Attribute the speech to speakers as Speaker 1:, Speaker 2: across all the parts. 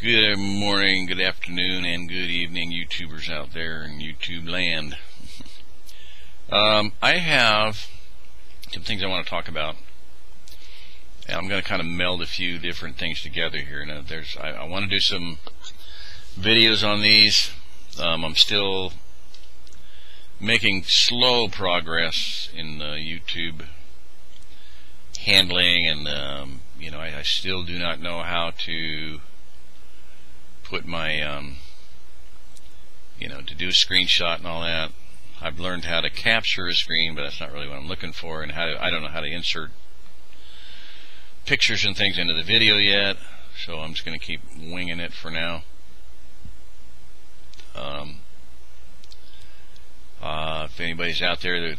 Speaker 1: Good morning, good afternoon, and good evening, YouTubers out there in YouTube land. I have some things I want to talk about. And I'm going to kind of meld a few different things together here. Now, I want to do some videos on these. I'm still making slow progress in YouTube handling, and I still do not know how to put my to do a screenshot and all that. I've learned how to capture a screen, but that's not really what I'm looking for, and I don't know how to insert pictures and things into the video yet, so I'm just going to keep winging it for now. If anybody's out there that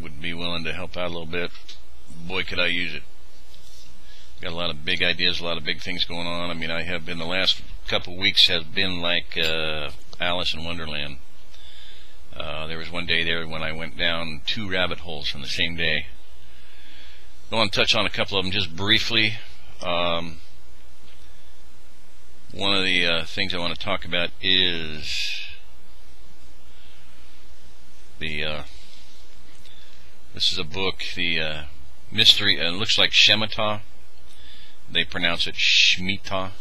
Speaker 1: would be willing to help out a little bit, boy, could I use it. Got a lot of big ideas, a lot of big things going on. I mean, I have been, the last couple of weeks have been like Alice in Wonderland. There was one day there when I went down 2 rabbit holes on the same day. I want to touch on a couple of them just briefly. One of the things I want to talk about is this is a book, the mystery, it looks like Shemitah. They pronounce it Shemitah,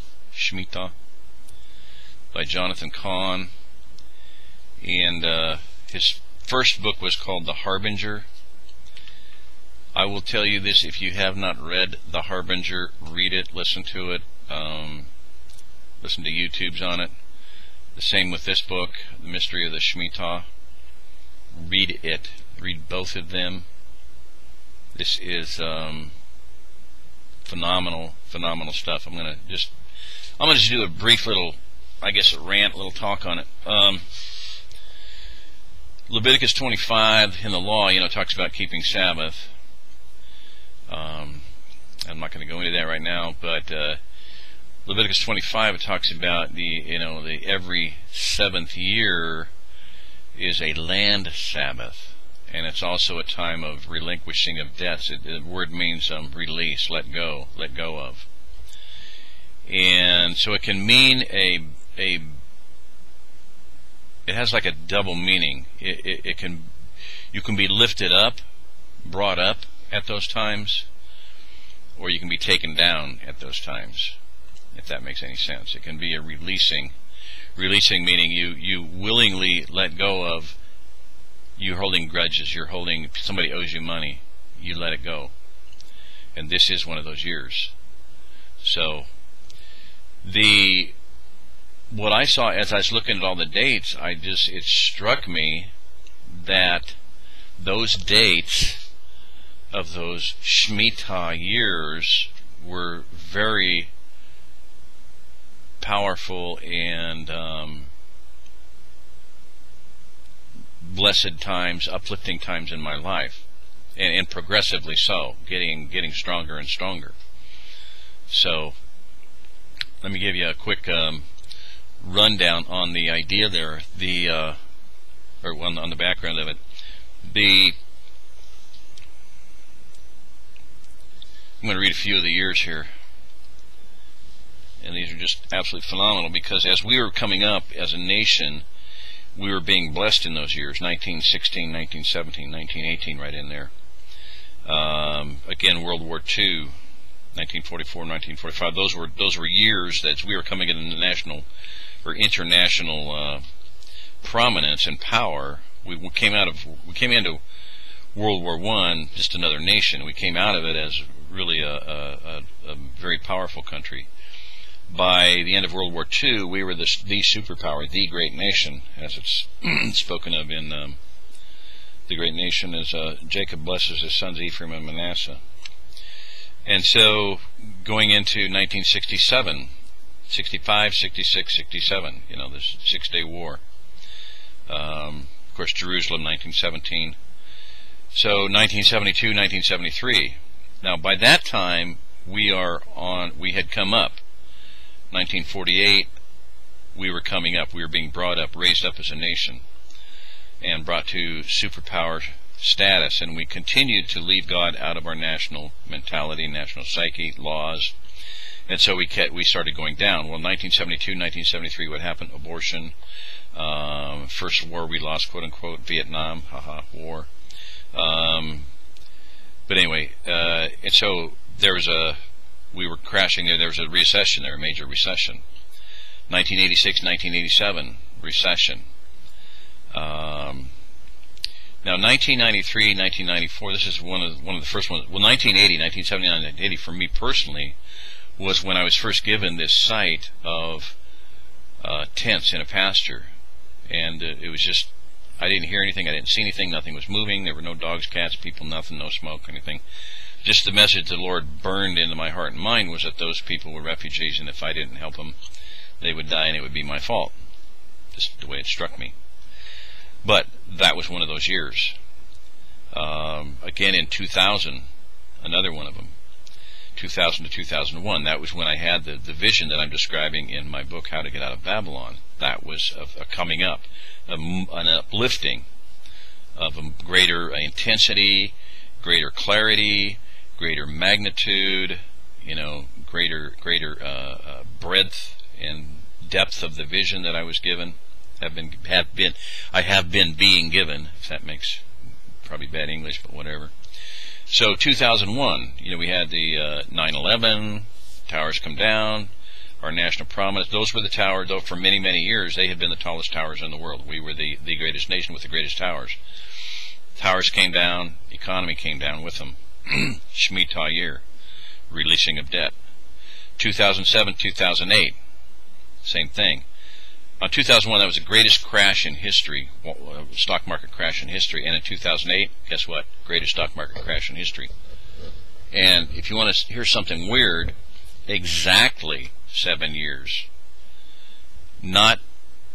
Speaker 1: by Jonathan Cahn. And his first book was called The Harbinger. I will tell you this, if you have not read The Harbinger, read it, listen to it, listen to YouTubes on it. The same with this book, The Mystery of the Shemitah. Read it. Read both of them. This is phenomenal stuff. I'm gonna just do a brief little, I guess, a rant, a little talk on it. Leviticus 25 in the law, talks about keeping Sabbath. I'm not going to go into that right now, but Leviticus 25, it talks about the every 7th year is a land Sabbath, and it's also a time of relinquishing of debts. The word means release, let go of. And so it can mean it has like a double meaning. You can be lifted up, brought up at those times, or you can be taken down at those times, if that makes any sense. It can be a releasing meaning you willingly let go of, you're holding grudges, somebody owes you money, you let it go. And this is one of those years. So what I saw as I was looking at all the dates, it struck me that those dates of those Shemitah years were very powerful and blessed times, uplifting times in my life, and progressively so, getting stronger and stronger. So let me give you a quick rundown on the idea there, or on the background of it. I'm going to read a few of the years here, and these are just absolutely phenomenal, because as we were coming up as a nation, we were being blessed in those years, 1916, 1917, 1918, right in there. Again, World War II, 1944, 1945. Those were years that we were coming into national or international prominence and power. We came into World War I just another nation. We came out of it as really a very powerful country. By the end of World War II, we were the superpower, the great nation, as it's spoken of in the great nation as Jacob blesses his sons Ephraim and Manasseh. And so going into 1967, 65, 66, 67, this 6-day war. Of course, Jerusalem, 1917. So 1972, 1973. Now, by that time, we had come up. 1948, we were coming up. We were being brought up, raised up as a nation, and brought to superpower status. And we continued to leave God out of our national mentality, national psyche, laws, And so we started going down. Well, 1972, 1973, what happened? Abortion. First war we lost, quote unquote, Vietnam, war. But anyway, and so we were crashing there. There was a recession there, a major recession. 1986, 1987, recession. Now, 1993, 1994, this is one of the first ones. Well, 1980, 1979, 1980, for me personally, was when I was first given this sight of tents in a pasture. And it was just, I didn't hear anything, I didn't see anything, nothing was moving, there were no dogs, cats, people, nothing, no smoke, anything. Just the message the Lord burned into my heart and mind was that those people were refugees, and if I didn't help them, they would die, and it would be my fault. Just the way it struck me. But that was one of those years. Again, in 2000, another one of them. 2000 to 2001, that was when I had the vision that I'm describing in my book, How to Get Out of Babylon. That was a coming up, an uplifting of a greater intensity, greater clarity, greater magnitude, greater breadth and depth of the vision that I was given. I have been being given, if that makes probably bad English, but whatever. So 2001, we had the 9/11, towers come down, our national prominence. Those were the towers, though for many, many years, they had been the tallest towers in the world. We were the greatest nation with the greatest towers. Towers came down, economy came down with them. Shemitah year, releasing of debt. 2007, 2008, same thing. 2001, that was the greatest crash in history, stock market crash in history. And in 2008, guess what? Greatest stock market crash in history. And if you want to hear something weird, exactly 7 years. Not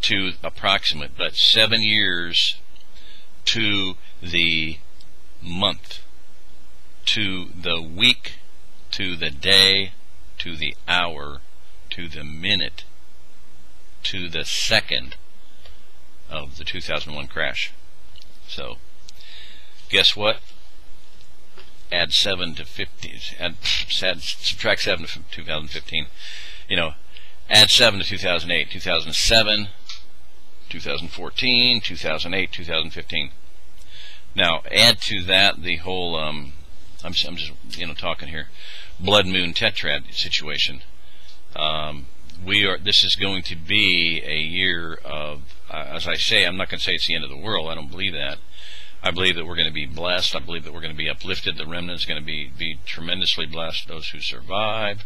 Speaker 1: to approximate, but 7 years to the month, to the week, to the day, to the hour, to the minute, to the second of the 2001 crash. So, guess what? Add 7 to 50. Subtract 7 to 2015. Add 7 to 2008, 2007, 2014, 2008, 2015. Now, add to that the whole, I'm just, talking here, blood moon tetrad situation. This is going to be a year of, as I say, I'm not going to say it's the end of the world. I don't believe that. I believe that we're going to be blessed. I believe that we're going to be uplifted. The remnant is going to be tremendously blessed. Those who survive,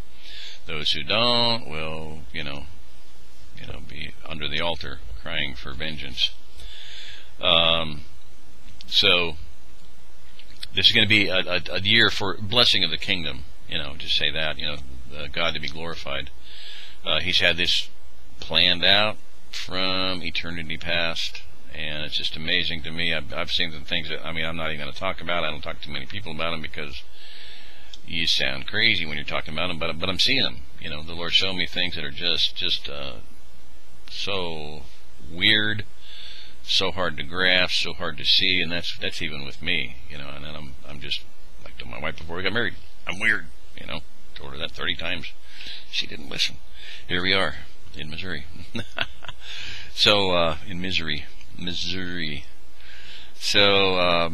Speaker 1: those who don't will, be under the altar crying for vengeance. So this is going to be a year for blessing of the kingdom. Just say that. God to be glorified. He's had this planned out from eternity past, and it's just amazing to me. I've seen some things that, I'm not even going to talk about. I don't talk to many people about them because you sound crazy when you're talking about them, but I'm seeing them. The Lord showed me things that are just so weird, so hard to grasp, so hard to see, and that's even with me, and then I'm just, like to my wife before we got married, I'm weird, told her that 30 times. She didn't listen. Here we are in Missouri. So, in Missouri. So,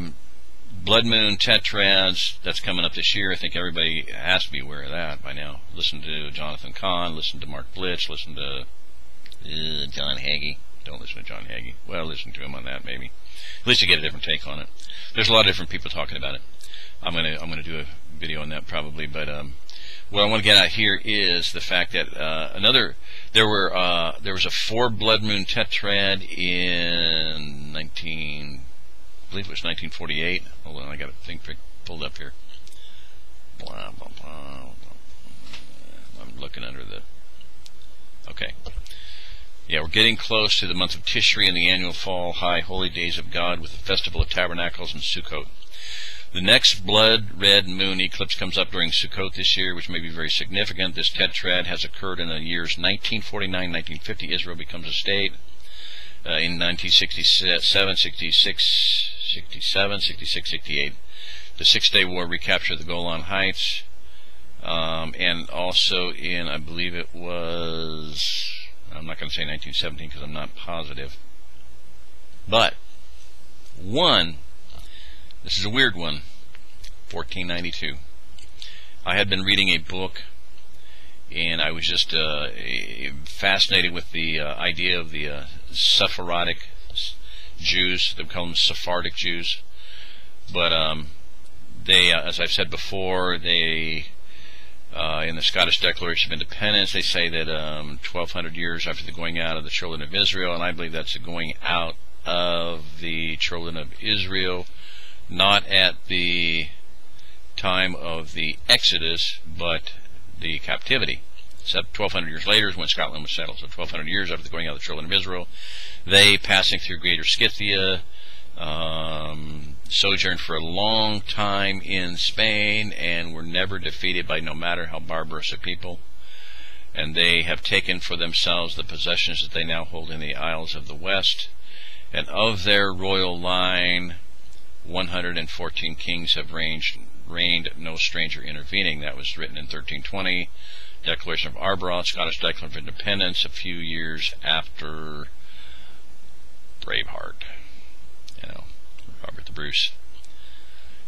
Speaker 1: blood moon tetrads, that's coming up this year. I think everybody has to be aware of that by now. Listen to Jonathan Cahn, listen to Mark Blitch, listen to John Hagee. Don't listen to John Hagee. Well, listen to him on that, maybe. At least you get a different take on it. There's a lot of different people talking about it. I'm gonna do a video on that probably, but what I want to get at here is the fact that there was a 4 blood moon tetrad in I believe it was 1948. Hold on, I got a thing pulled up here. Blah, blah, blah. I'm looking under the. Okay. Yeah, we're getting close to the month of Tishri and the annual fall high holy days of God with the festival of tabernacles and Sukkot. The next blood red moon eclipse comes up during Sukkot this year, which may be very significant. This tetrad has occurred in the years 1949, 1950. Israel becomes a state. In 1967, 66, 67, 66, 68. The Six-Day War recaptured the Golan Heights. and also in, I believe it was, I'm not going to say 1917 because I'm not positive, but one, this is a weird one, 1492. I had been reading a book, and I was just fascinated with the idea of the Sephardic Jews. They call them Sephardic Jews, but they, as I've said before, they in the Scottish Declaration of Independence, they say that 1,200 years after the going out of the children of Israel, and I believe that's the going out of the children of Israel, not at the time of the Exodus, but the captivity. So 1,200 years later is when Scotland was settled. So 1,200 years after the going out of the children of Israel, they, passing through Greater Scythia, sojourned for a long time in Spain and were never defeated by no matter how barbarous a people. And they have taken for themselves the possessions that they now hold in the Isles of the West. And of their royal line, 114 kings have reigned, no stranger intervening. That was written in 1320. Declaration of Arbroath, Scottish Declaration of Independence, a few years after Braveheart, Robert the Bruce.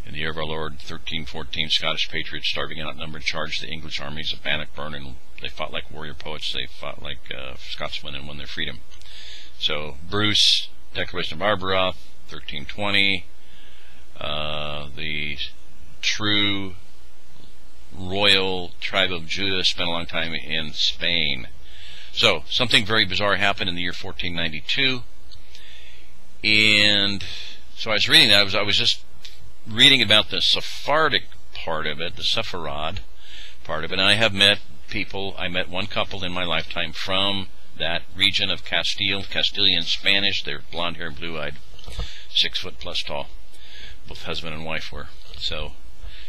Speaker 1: In the year of our Lord, 1314, Scottish patriots, starving and outnumbered, charged the English armies of Bannockburn, and they fought like warrior poets. They fought like Scotsmen and won their freedom. So, Bruce, Declaration of Arbroath, 1320, the true royal tribe of Judah spent a long time in Spain. So, something very bizarre happened in the year 1492, and so I was reading that. I was just reading about the Sephardic part of it, the Sepharad part of it, and I have met people. I met one couple in my lifetime from that region of Castilian Spanish. They're blonde hair, blue-eyed, 6 foot plus tall. Both husband and wife were. So,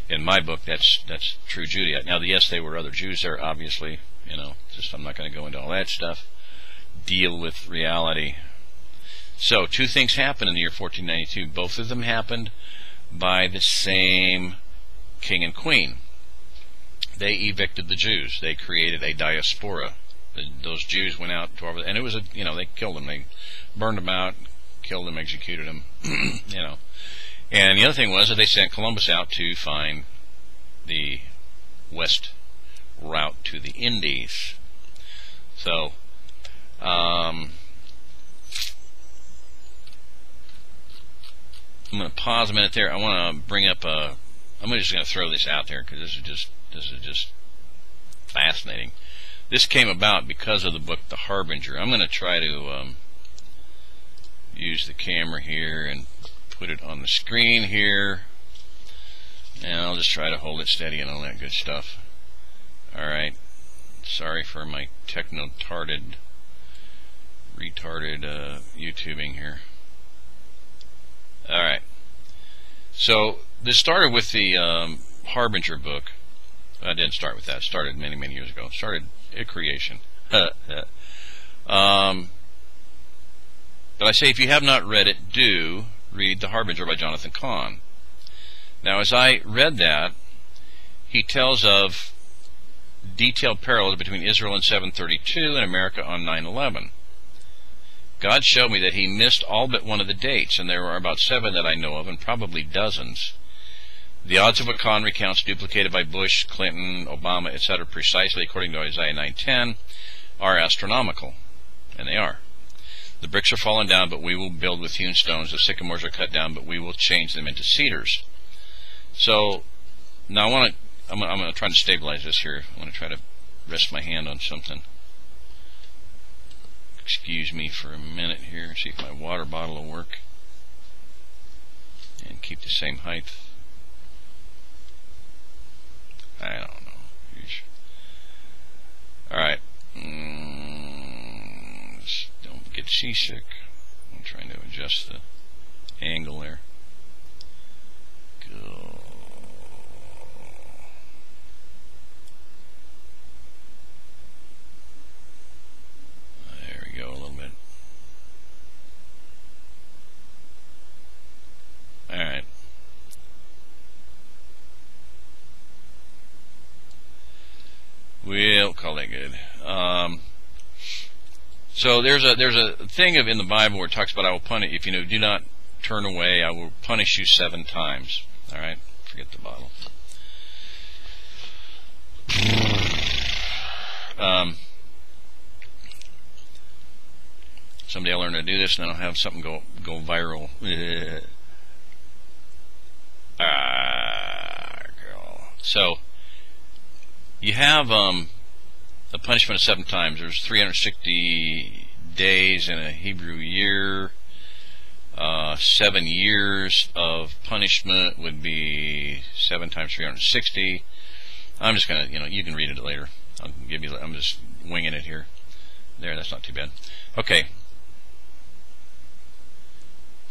Speaker 1: in my book, that's true Judaism. Now, yes, they were other Jews there, obviously. I'm not going to go into all that stuff. Deal with reality. So, two things happened in the year 1492. Both of them happened by the same king and queen. They evicted the Jews. They created a diaspora. Those Jews went out to and it was they killed them. They burned them out, killed them, executed them. And the other thing was that they sent Columbus out to find the west route to the Indies. So, I'm going to pause a minute there. I want to bring up I'm just going to throw this out there because this is just fascinating. This came about because of the book The Harbinger. I'm going to try to use the camera here and put it on the screen here, and I'll just try to hold it steady and all that good stuff. Alright, sorry for my retarded YouTubing here. Alright, so this started with the Harbinger book. I didn't start with that. It started many years ago. It started at creation. But I say, if you have not read it, do read The Harbinger by Jonathan Cahn. Now, as I read that, he tells of detailed parallels between Israel in 732 and America on 9/11. God showed me that he missed all but one of the dates, and there are about 7 that I know of, and probably dozens. The odds of what Cahn recounts duplicated by Bush, Clinton, Obama, etc., precisely according to Isaiah 9:10, are astronomical, and they are. The bricks are fallen down, but we will build with hewn stones. The sycamores are cut down, but we will change them into cedars. So, now I'm going to try to stabilize this here. I'm going to try to rest my hand on something. Excuse me for a minute here. See if my water bottle will work. And keep the same height. I don't know. Alright. Don't get seasick. I'm trying to adjust the angle there. Go. There we go, a little bit. Alright. So there's a thing in the Bible where it talks about, I will punish, if you do not turn away, I will punish you 7 times. All right? Forget the bottle. Someday I'll learn to do this, and then I'll have something go viral. Girl. So you have a punishment of 7 times. There's 360 days in a Hebrew year. 7 years of punishment would be 7 times 360. I'm just gonna, you can read it later. I'm just winging it here. There, that's not too bad. Okay.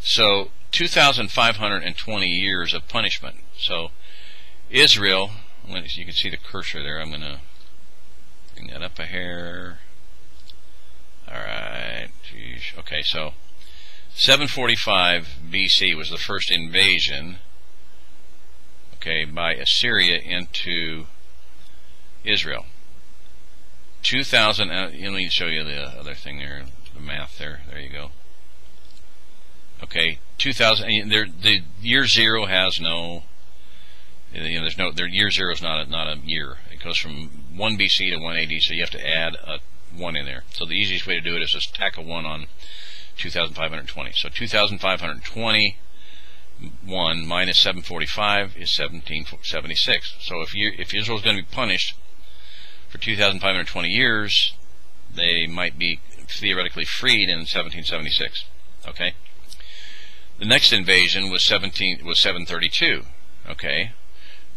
Speaker 1: So 2,520 years of punishment. So Israel, you can see the cursor there. I'm going to bring that up a hair. Alright. Okay, so 745 BC was the first invasion, okay, by Assyria into Israel. 2,000, let me show you the other thing there, the math there. There you go. Okay, 2,000. The year 0 has no. There's no. Year 0 is not a year. It goes from 1 BC to 1 AD, so you have to add a 1 in there. So the easiest way to do it is just tack a 1 on 2,520. So 2,521 minus 745 is 1776. So if Israel is going to be punished for 2,520 years, they might be theoretically freed in 1776. Okay. The next invasion was 732. Okay,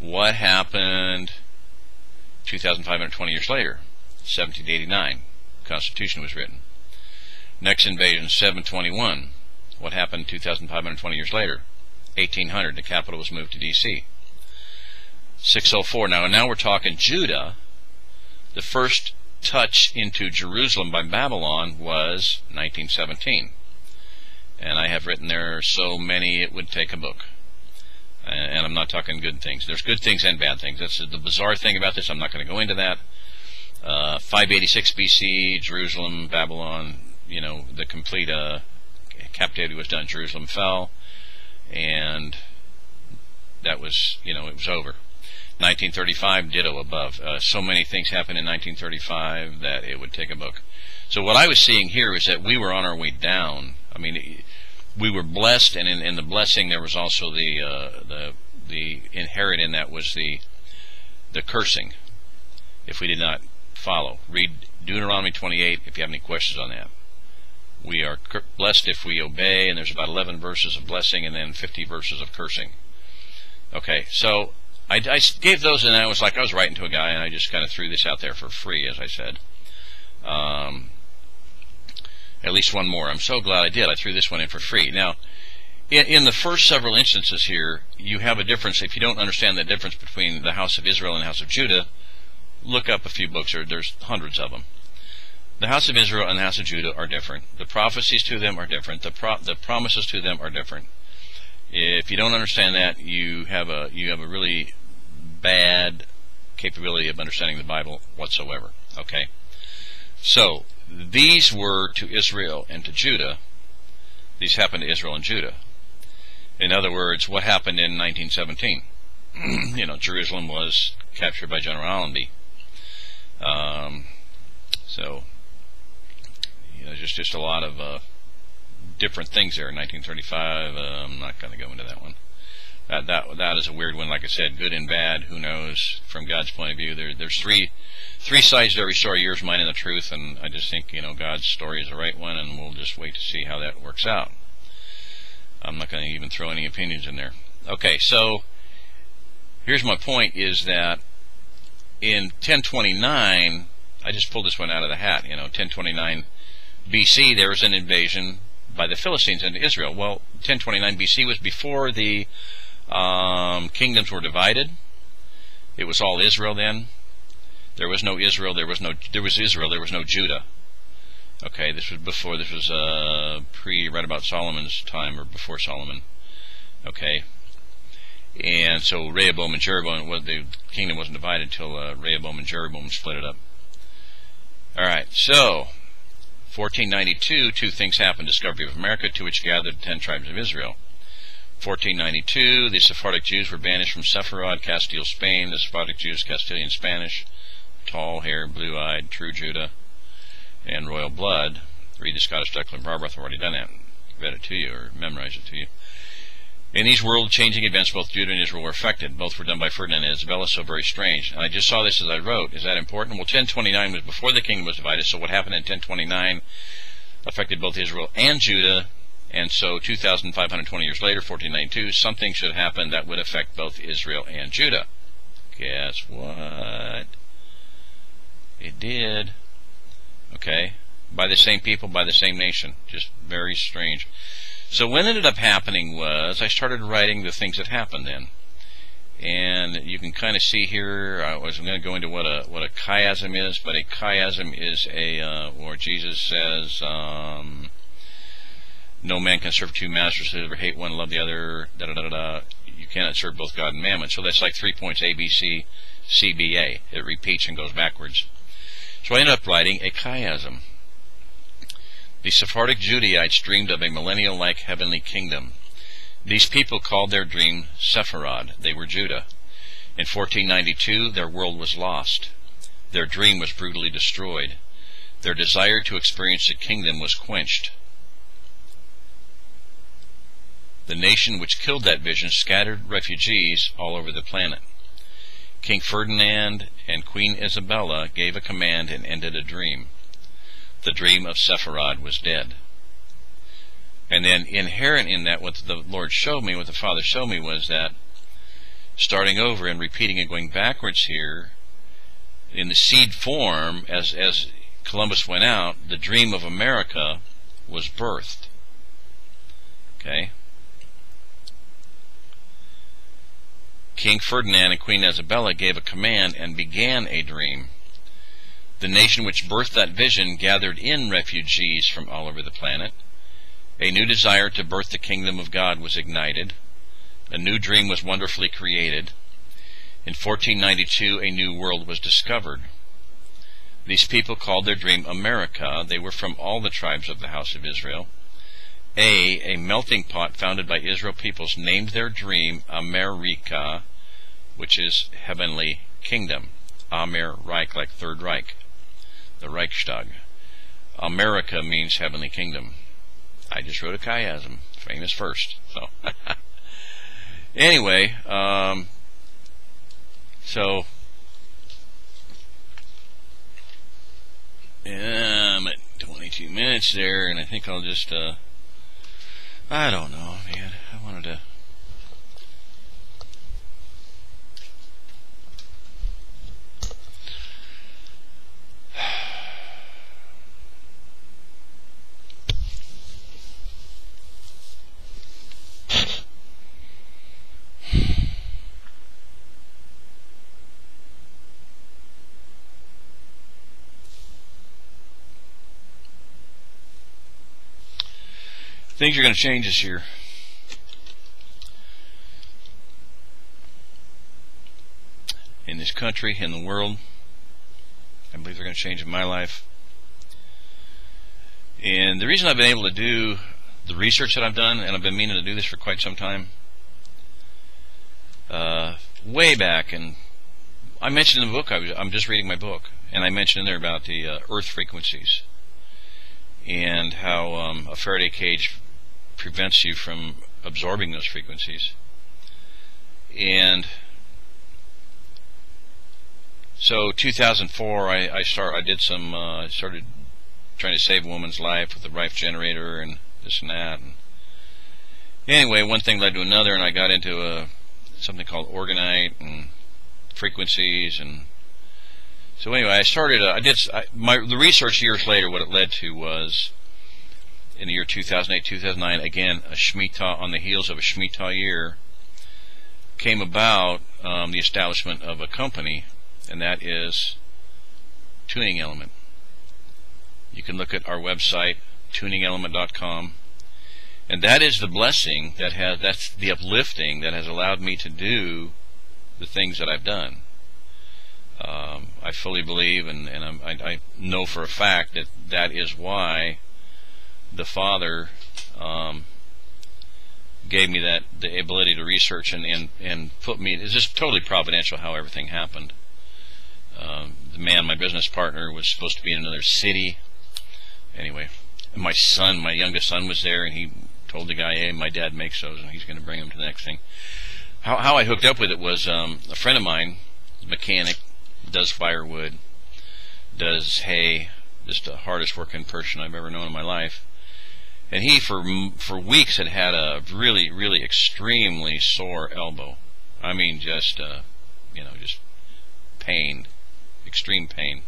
Speaker 1: what happened 2,520 years later? 1789, Constitution was written. Next invasion, 721. What happened 2,520 years later? 1800, the capital was moved to D.C. 604. Now we're talking Judah. The first touch into Jerusalem by Babylon was 1917. And I have written there so many it would take a book. And I'm not talking good things. There's good things and bad things. That's the bizarre thing about this. I'm not going to go into that. 586 BC, Jerusalem, Babylon, the complete captivity was done. Jerusalem fell, and that was, it was over. 1935, ditto above. So many things happened in 1935 that it would take a book. So what I was seeing here is that we were on our way down. I mean, we were blessed, and in the blessing there was also the inherent in that was the cursing if we did not follow. Read Deuteronomy 28 if you have any questions on that. We are blessed if we obey, and there's about 11 verses of blessing and then 50 verses of cursing. Okay, so I gave those, and I was like, I was writing to a guy, and I just kind of threw this out there for free, as I said. At least one more. I'm so glad I did. I threw this one in for free. Now, in the first several instances here, you have a difference. If you don't understand the difference between the house of Israel and the house of Judah, look up a few books. There's hundreds of them. The house of Israel and the house of Judah are different. The prophecies to them are different. The promises to them are different. If you don't understand that, you have a really bad capability of understanding the Bible whatsoever. Okay? So, these were to Israel and to Judah. These happened to Israel and Judah. In other words, what happened in 1917? Jerusalem was captured by General Allenby. There's just a lot of different things there in 1935. I'm not going to go into that one. That is a weird one. Like I said, good and bad. Who knows? From God's point of view, there's three sides to every story. Yours, mine, and the truth. And I just think God's story is the right one, and we'll just wait to see how that works out. I'm not going to even throw any opinions in there. Okay, so here's my point: is that in 1029, I just pulled this one out of the hat. 1029 BC, there was an invasion by the Philistines into Israel. Well, 1029 BC was before the kingdoms were divided. It was all Israel then. There was no Israel. There was Israel. There was no Judah. Okay, this was before. This was right about Solomon's time, or before Solomon. Okay, and so Rehoboam and Jeroboam, the kingdom wasn't divided until Rehoboam and Jeroboam split it up. right, so 1492, two things happened. Discovery of America, to which gathered 10 tribes of Israel. 1492, the Sephardic Jews were banished from Sepharad, Castile, Spain. The Sephardic Jews, Castilian Spanish, tall hair, blue-eyed, true Judah, and royal blood. Read the Scottish Declaration. Barbara, I've already done that. Read it to you or memorized it to you. In these world-changing events, both Judah and Israel were affected. Both were done by Ferdinand and Isabella, so very strange. And I just saw this as I wrote. Is that important? Well, 1029 was before the kingdom was divided, so what happened in 1029 affected both Israel and Judah, and so 2,520 years later, 1492, something should happen that would affect both Israel and Judah. Guess what? It did. Okay. By the same people, by the same nation. Just very strange. So what ended up happening was I started writing the things that happened then. And you can kind of see here, I was going to go into what a chiasm is, but a chiasm is or Jesus says, no man can serve two masters, either hate one, love the other, da-da-da-da-da. You cannot serve both God and mammon. So that's like 3 points, A, B, C, C, B, A. It repeats and goes backwards. So I ended up writing a chiasm. The Sephardic Judaites dreamed of a millennial-like heavenly kingdom. These people called their dream Sepharad. They were Judah. In 1492, their world was lost. Their dream was brutally destroyed. Their desire to experience the kingdom was quenched. The nation which killed that vision scattered refugees all over the planet. King Ferdinand and Queen Isabella gave a command and ended a dream. The dream of Sepharad was dead. And then inherent in that, what the Lord showed me, what the Father showed me, was that starting over and repeating and going backwards here, in the seed form, as Columbus went out, the dream of America was birthed. Okay? King Ferdinand and Queen Isabella gave a command and began a dream. The nation which birthed that vision gathered in refugees from all over the planet. A new desire to birth the kingdom of God was ignited. A new dream was wonderfully created. In 1492, a new world was discovered. These people called their dream America. They were from all the tribes of the house of Israel. A melting pot founded by Israel peoples named their dream America, which is heavenly kingdom. Amer Reich, like Third Reich, the Reichstag. America means heavenly kingdom. I just wrote a chiasm, famous first. So anyway, so yeah, I'm at 22 minutes there, and I think I'll just I don't know, man. I wanted to. Things are going to change this year. In this country, in the world. I believe they're going to change in my life. And the reason I've been able to do the research that I've done, and I've been meaning to do this for quite some time, way back, and I mentioned in the book, I'm just reading my book, and I mentioned in there about the earth frequencies, and how a Faraday cage prevents you from absorbing those frequencies. And so 2004 I started trying to save a woman's life with the Rife generator and this and that, and anyway, one thing led to another, and I got into something called orgonite and frequencies. And so anyway, the research years later, what it led to was, in the year 2008, 2009, again, a Shemitah, on the heels of a Shemitah year, came about the establishment of a company, and that is Tuning Element. You can look at our website, tuningelement.com, and that is the blessing that's the uplifting that has allowed me to do the things that I've done. I fully believe, and I know for a fact that that is why the Father gave me the ability to research and put me. It's just totally providential how everything happened. The man, my business partner, was supposed to be in another city. Anyway, my youngest son was there, and he told the guy, "Hey, my dad makes those, and he's going to bring them to the next thing." How I hooked up with it was a friend of mine, mechanic, does firewood, does hay, just the hardest working person I've ever known in my life. And he, for weeks, had a really, really extremely sore elbow. I mean, just just pain, extreme pain.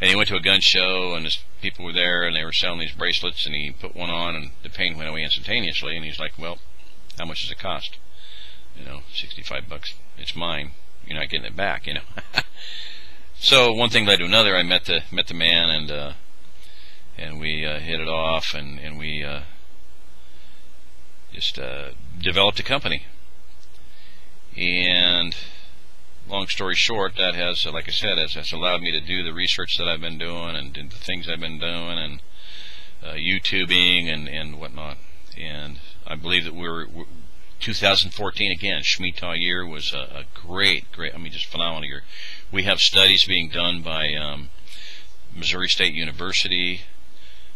Speaker 1: And he went to a gun show, and his people were there, and they were selling these bracelets, and he put one on, and the pain went away instantaneously. And he's like, "Well, how much does it cost?" $65. It's mine. You're not getting it back, So one thing led to another. I met the man, and we hit it off, and we just developed a company. And long story short, that has, like I said, has allowed me to do the research that I've been doing, and the things I've been doing, and YouTubing and whatnot. And I believe that we're 2014 again, Shemitah year, was a great, just phenomenal year. We have studies being done by Missouri State University.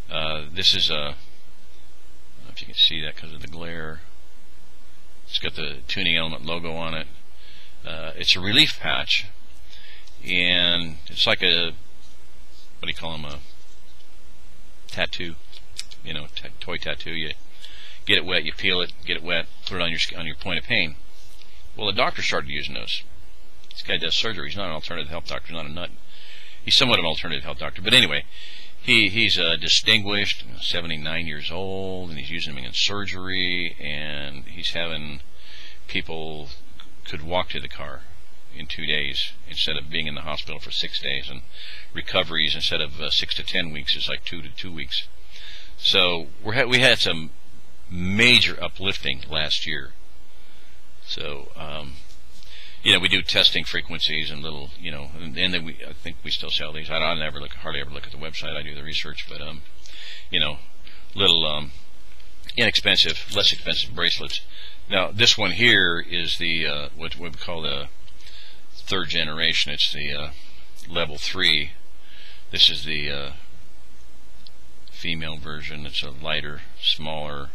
Speaker 1: This is I don't know if you can see that because of the glare. It's got the Tuning Element logo on it. It's a relief patch, and it's like a, what do you call them, a tattoo, toy tattoo. You get it wet, you peel it, get it wet, put it on your point of pain. Well, the doctor started using those. This guy does surgery. He's not an alternative health doctor. He's not a nut. He's somewhat of an alternative health doctor. But anyway, he's distinguished, 79 years old, and he's using them in surgery, and he's having people could walk to the car in 2 days instead of being in the hospital for 6 days, and recoveries instead of 6 to 10 weeks is like 2 to 2 weeks. So we had some major uplifting last year. So we do testing frequencies and little, and then I think we still sell these. I hardly ever look at the website. I do the research, but little inexpensive, less expensive bracelets. Now this one here is the what we call the third generation. It's the level 3. This is the female version. It's a lighter, smaller.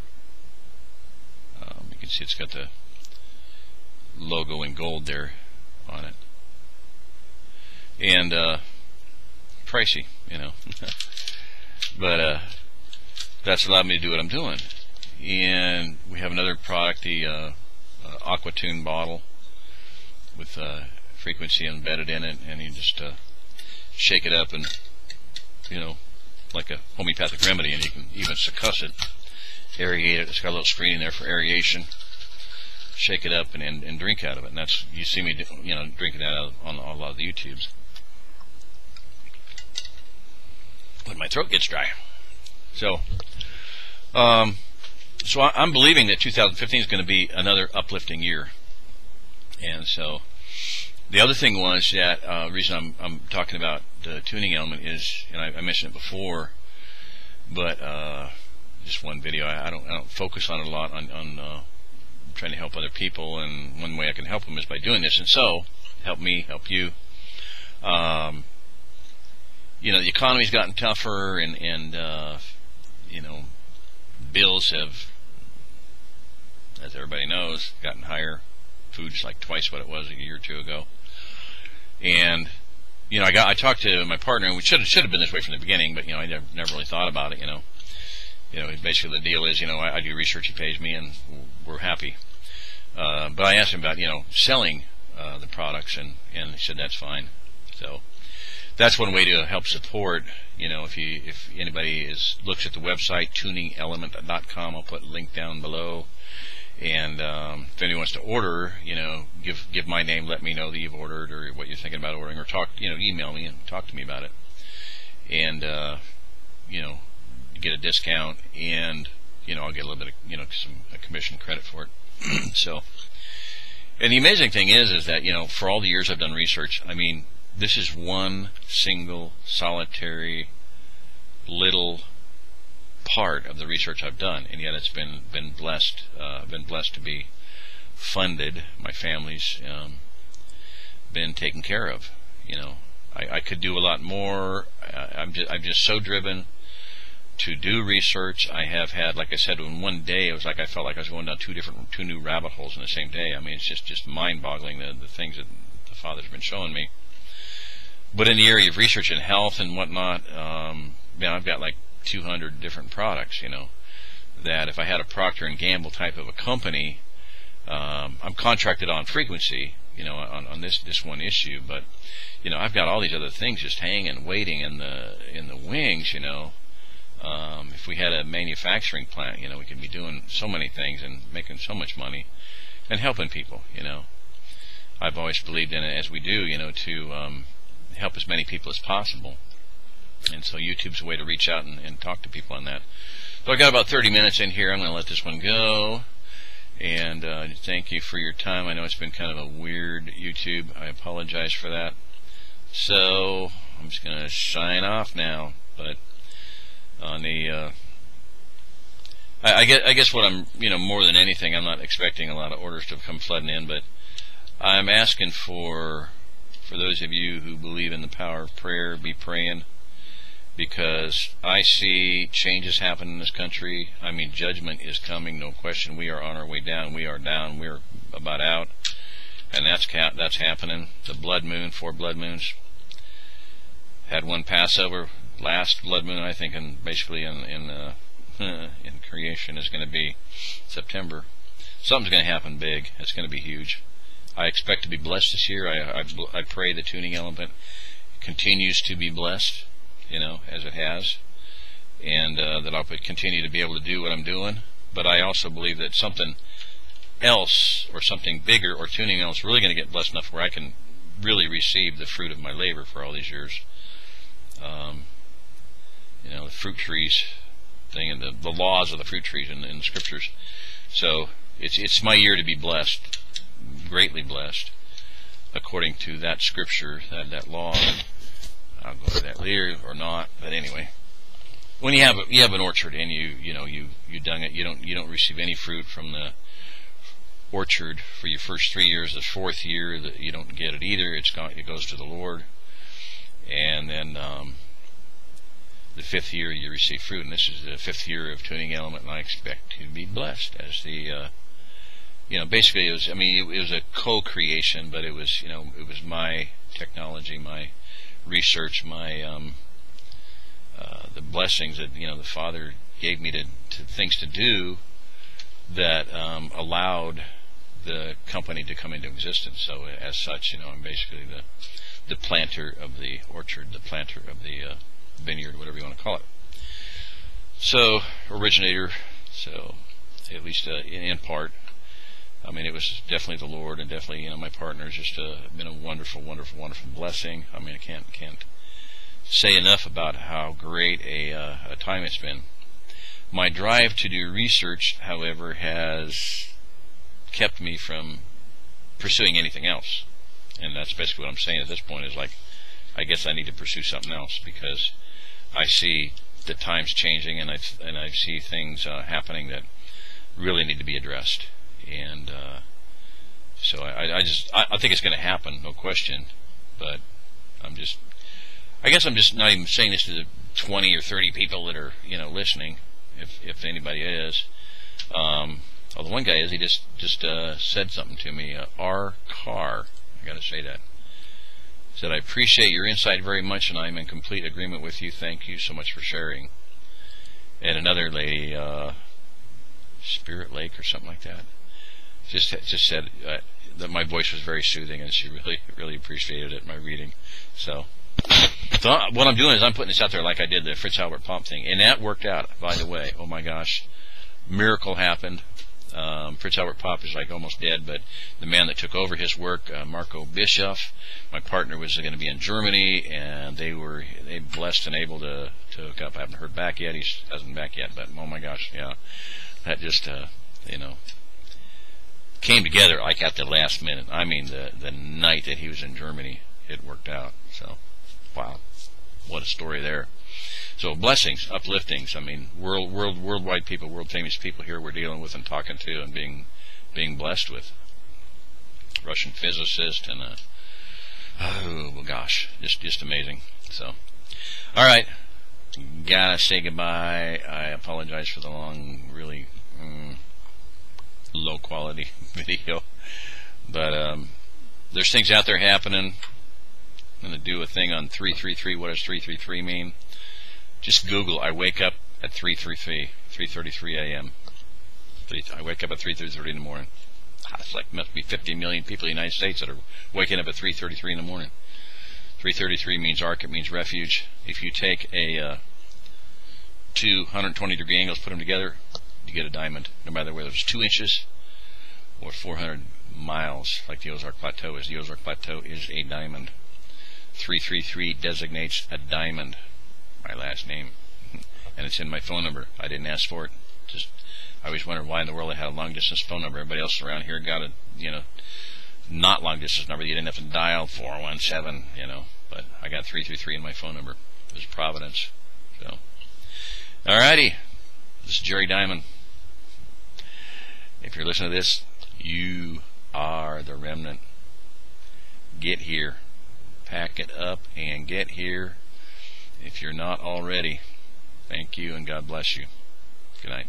Speaker 1: You can see it's got the logo in gold there on it, and pricey, but that's allowed me to do what I'm doing. And we have another product, the Aquatune bottle with frequency embedded in it, and you just shake it up, and like a homeopathic remedy, and you can even succuss it, aerate it. It's got a little screen in there for aeration. Shake it up and drink out of it, and that's, you see me drinking that out on a lot of the YouTubes when my throat gets dry. So I'm believing that 2015 is going to be another uplifting year. And so the other thing was that reason I'm talking about the tuning element is, and I mentioned it before, but just one video. I don't focus on it a lot on trying to help other people, and one way I can help them is by doing this. And so, help me, help you. The economy's gotten tougher, and bills have, as everybody knows, gotten higher. Food's like twice what it was a year or two ago. And I talked to my partner, and we should have been this way from the beginning, but I never really thought about it. Basically the deal is, I do research, he pays me, and we're happy. But I asked him about, selling the products, and he said that's fine. So that's one way to help support. If anybody looks at the website tuningelement.com, I'll put a link down below. And if anyone wants to order, give my name, let me know that you've ordered or what you're thinking about ordering, or talk, email me and talk to me about it. And get a discount, and I'll get a little bit of a commission credit for it. So, and the amazing thing is that for all the years I've done research, I mean, this is one single solitary little part of the research I've done, and yet it's been blessed. Been blessed to be funded. My family's been taken care of. I could do a lot more. I'm just so driven to do research. I have had, like I said, in one day, it was like I felt like I was going down two new rabbit holes in the same day. I mean, it's just mind-boggling, the things that the Father's been showing me. But in the area of research and health and whatnot, I've got like 200 different products, that if I had a Procter & Gamble type of a company, I'm contracted on frequency, on this one issue, but, I've got all these other things just hanging, waiting in the wings, if we had a manufacturing plant, we could be doing so many things and making so much money and helping people, I've always believed in it, as we do, to help as many people as possible. And so YouTube's a way to reach out and talk to people on that. So I got about 30 minutes in here. I'm going to let this one go. And thank you for your time. I know it's been kind of a weird YouTube. I apologize for that. So I'm just going to sign off now. But on the I guess what I'm, more than anything, I'm not expecting a lot of orders to come flooding in, but I'm asking for those of you who believe in the power of prayer, be praying, because I see changes happen in this country. I mean, judgment is coming, no question. We are on our way down. We are down. We're about out, and that's happening. The blood moon, 4 blood moons. Had one Passover, last blood moon, I think, and basically in creation is going to be September. Something's going to happen big. It's going to be huge. I expect to be blessed this year. I pray the tuning element continues to be blessed, as it has, and that I'll continue to be able to do what I'm doing. But I also believe that something else, or something bigger, or tuning element is really going to get blessed enough where I can really receive the fruit of my labor for all these years. The fruit trees thing, and the laws of the fruit trees in the scriptures. So it's my year to be blessed, greatly blessed, according to that scripture, that law. I'll go to that later or not, but anyway, when you have an orchard and you dung it, you don't receive any fruit from the orchard for your first 3 years. The 4th year that you don't get it either. It goes to the Lord, and then the 5th year you receive fruit, and this is the 5th year of tuning element, and I expect to be blessed as the basically it was a co-creation, but it was my technology, my research, my the blessings that the Father gave me to things to do that allowed the company to come into existence. So as such, I'm basically the planter of the orchard, the planter of the vineyard, whatever you want to call it. So originator, so at least in part. I mean, it was definitely the Lord, and definitely, my partner's just been a wonderful, wonderful, wonderful blessing. I mean, I can't say enough about how great a time it's been. My drive to do research, however, has kept me from pursuing anything else. And that's basically what I'm saying at this point, is like, I guess I need to pursue something else, because I see the times changing, and I see things happening that really need to be addressed. And so I think it's going to happen, no question. But I guess I'm just not even saying this to the 20 or 30 people that are listening, if anybody is. The one guy is, he just said something to me. Our car, I got to say that. Said, I appreciate your insight very much, and I'm in complete agreement with you. Thank you so much for sharing. And another lady, Spirit Lake or something like that, just said that my voice was very soothing, and she really appreciated it, my reading. So what I'm doing is I'm putting this out there like I did the Fritz Albert Pomp thing, and that worked out, by the way. Oh my gosh, miracle happened. Fritz Albert Pop is like almost dead, but the man that took over his work, Marco Bischoff, my partner, was going to be in Germany, and they blessed and able to hook up. I haven't heard back yet. He hasn't been back yet, but oh my gosh, yeah, that just came together like at the last minute. I mean, the night that he was in Germany, it worked out. So, wow, what a story there. So blessings, upliftings. I mean, worldwide people, world famous people here we're dealing with and talking to and being blessed with. Russian physicist and oh gosh, just amazing. So, all right, gotta say goodbye. I apologize for the long, really low quality video, but there's things out there happening. I'm gonna do a thing on 333. What does 333 mean? Just Google. I wake up at 3:33 a.m. I wake up at 3:33 in the morning. It's like must be 50 million people in the United States that are waking up at 3:33 in the morning. 3:33 means arc. It means refuge. If you take a 220-degree angles, put them together, you get a diamond. No matter whether it's 2 inches or 400 miles, like the Ozark Plateau is. The Ozark Plateau is a diamond. 333 designates a diamond. My last name, and it's in my phone number. I didn't ask for it. Just I always wondered why in the world I had a long distance phone number. Everybody else around here got a not long distance number. You didn't have to dial 417. But I got 333 in my phone number. It was Providence. So, alrighty, this is Jerry Diamond. If you're listening to this, you are the remnant. Get here, pack it up, and get here. If you're not already, thank you and God bless you. Good night.